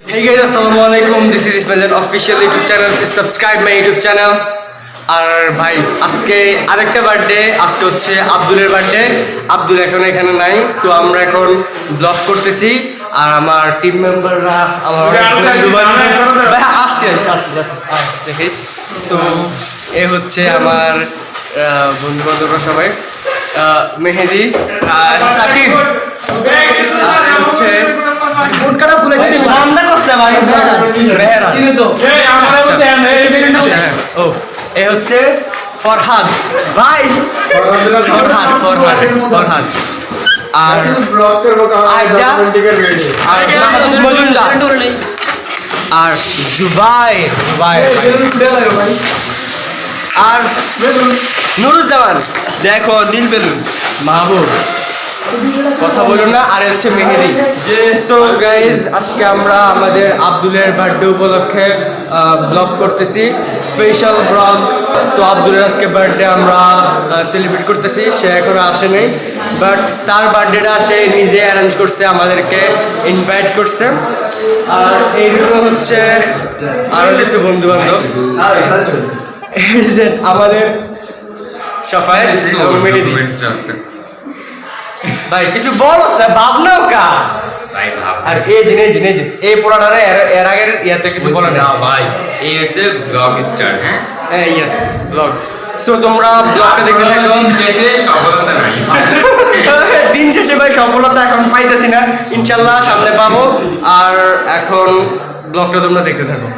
Hey guys, Assalamualaikum. This is Ismail official YouTube channel. Please subscribe my YouTube channel. আর ভাই আজকে আরেকটা birthday, আজকে হচ্ছে আব্দুলের বার্থডে। আব্দুল এখন এখানে নাই, সো আমরা এখন ব্লগ করতেছি। আর আমার টিম মেম্বাররা আমার ভাই আসছে দেখি। সো এ হচ্ছে আমার বন্ধু বান্ধবরা সবাই, মেহেদি আর সাকিব হচ্ছে ও এ হচ্ছে ফরহাদ ভাই, ফরহাদ আর আর জুবাইর আর নুরুজ্জামান, দেখো নীল বেলুন, মাহবুব কথা বলুন না, আর হচ্ছে মেহেদি। সো গাইজ, আজকে আমরা আমাদের আব্দুলের বার্থডে উপলক্ষে ব্লগ করতেছি, স্পেশাল ব্লগ। সো আব্দুলের আজকে বার্থডে আমরা সেলিব্রেট করতেছি। সে এখনো আসেনি, বাট তার বার্থডেটা সে নিজে অ্যারেঞ্জ করছে, আমাদেরকে ইনভাইট করছে। আর এইগুলো হচ্ছে আরও কিছু বন্ধু বান্ধব, আমাদের সবাই মেহেদি। ভাই কিছু বলো, ভাবনাও কা আর এই জিনিস এই পোড়াটারে এর আগের ইয়াতে কিছু বলো না ভাই। এই হচ্ছে ব্লগ স্টার। হ্যাঁ ইয়েস, ব্লগ। সো তোমরা ব্লগটা দেখতে থাকো। দিন শেষে সফলতা নাই, দিন শেষে ভাই সফলতা এখন পাইতেছি না, ইনশাল্লাহ সামনে পাবো। আর এখন ব্লগটা তোমরা দেখতে থাকো।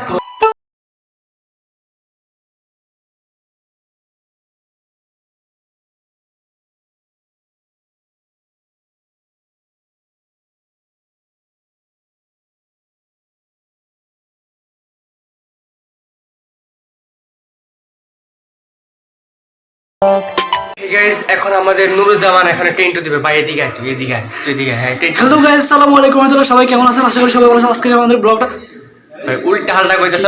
এখন আমাদের নুরুজ্জামান এখানে টেন্ট দিবে ভাই, এদিকে আয়, তুই এদিকে আয়, তুই এদিকে। হ্যাঁ, হ্যালো গাইস, আসসালামু আলাইকুম। সবাই কেমন আছেন? আশা করি সবাই ভালো আছেন। আজকে আমাদের ব্লগটা ভাই উল্টা হালটা কইতেছ,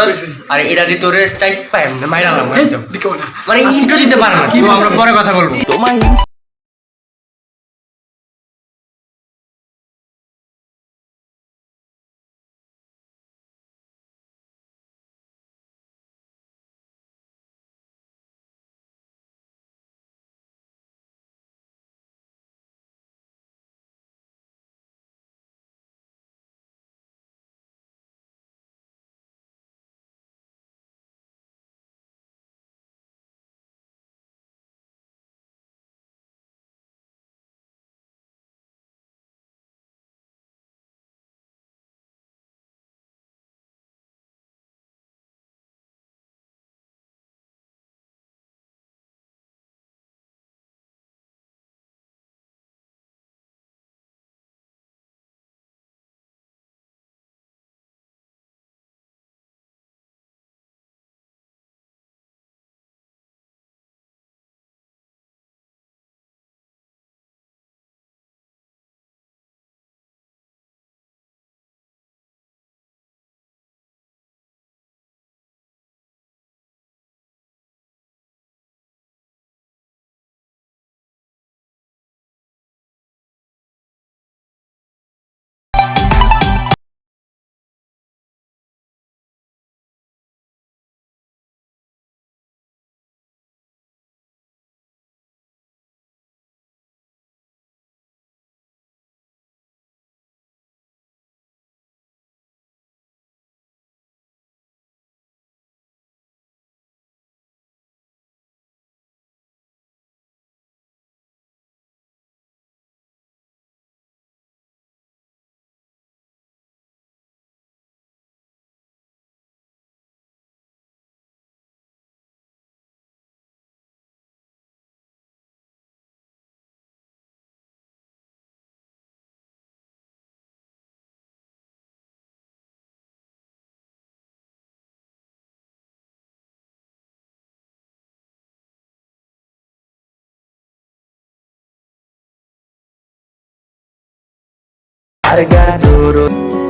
আর এটা দি তোরে স্ট্রাইক পাইম না, মাইরালাম দিকেও না, মানে ইন্ট্রো দিতে পারে না। তো আমরা পরে কথা বলবো।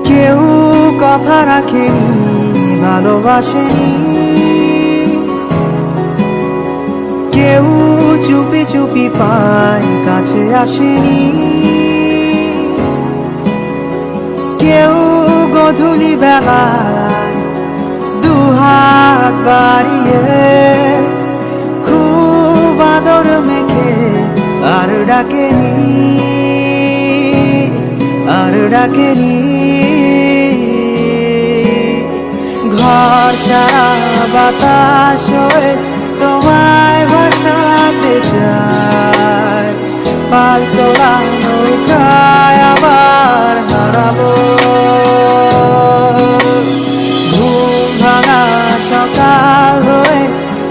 কেউ কথা রাখেনি, ভালোবাসেনি, কেউ চুপি চুপি পায় কাছে আসেনি, কেউ গোধূলি বেলায় দুহাত বাড়িয়ে খুব আদর মেখে আর ডাকেনি, আর ডাকেনি। ঘর ছাড়া বাতাস হয়ে তোমায় ভাসাতে চায়, পালতোলা নৌকায় আবার হারাবো। ঘুম ভাঙা সকাল হয়ে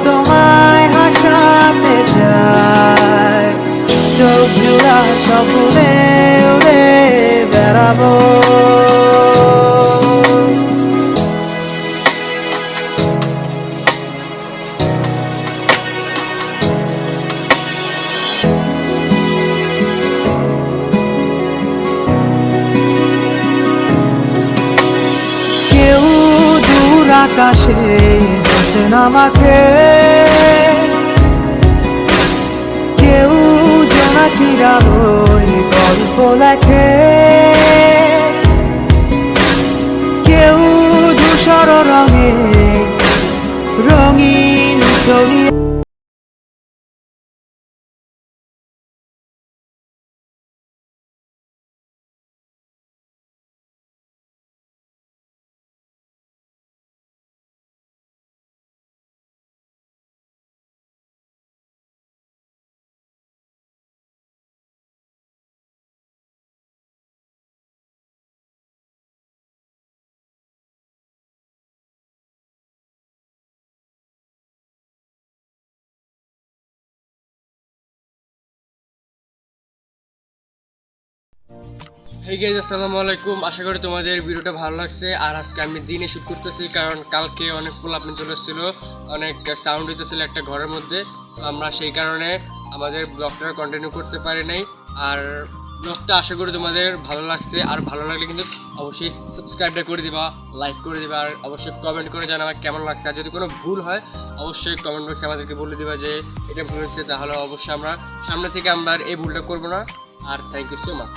তোমায় হাসাতে চায়, চোখ জোড়া স্বপ্নে উড়ে বেড়াবো। কেউ দূর আকাশে জোছনা আমাকে, কেউ জোনাকির আলোয় গল্প লেখে, কেউ ধূসর রঙে রঙিন ছবি। হেই গাইস, আসসালামু আলাইকুম। আশা করি তোমাদের ভিডিওটা ভালো লাগছে। আর আজকে আমি দিনে শুট করতেছি, কারণ কালকে অনেক পোলাপান চলে এসেছিল, অনেক সাউন্ড হইতেছিল একটা ঘরের মধ্যে। তো আমরা সেই কারণে আমাদের ব্লগটা কন্টিনিউ করতে পারি নাই। আর ব্লগটা আশা করি তোমাদের ভালো লাগছে। আর ভালো লাগলে কিন্তু অবশ্যই সাবস্ক্রাইবটা করে দিবা, লাইক করে দিবা, আর অবশ্যই কমেন্ট করে জানাবা কেমন লাগছে। আর যদি কোনো ভুল হয় অবশ্যই কমেন্ট বক্সে আমাদেরকে বলে দিবা যে এটা ভুল হচ্ছে, তাহলে অবশ্যই আমরা সামনে থেকে আমরা এই ভুলটা করবো না। আর থ্যাংক ইউ সো মাচ।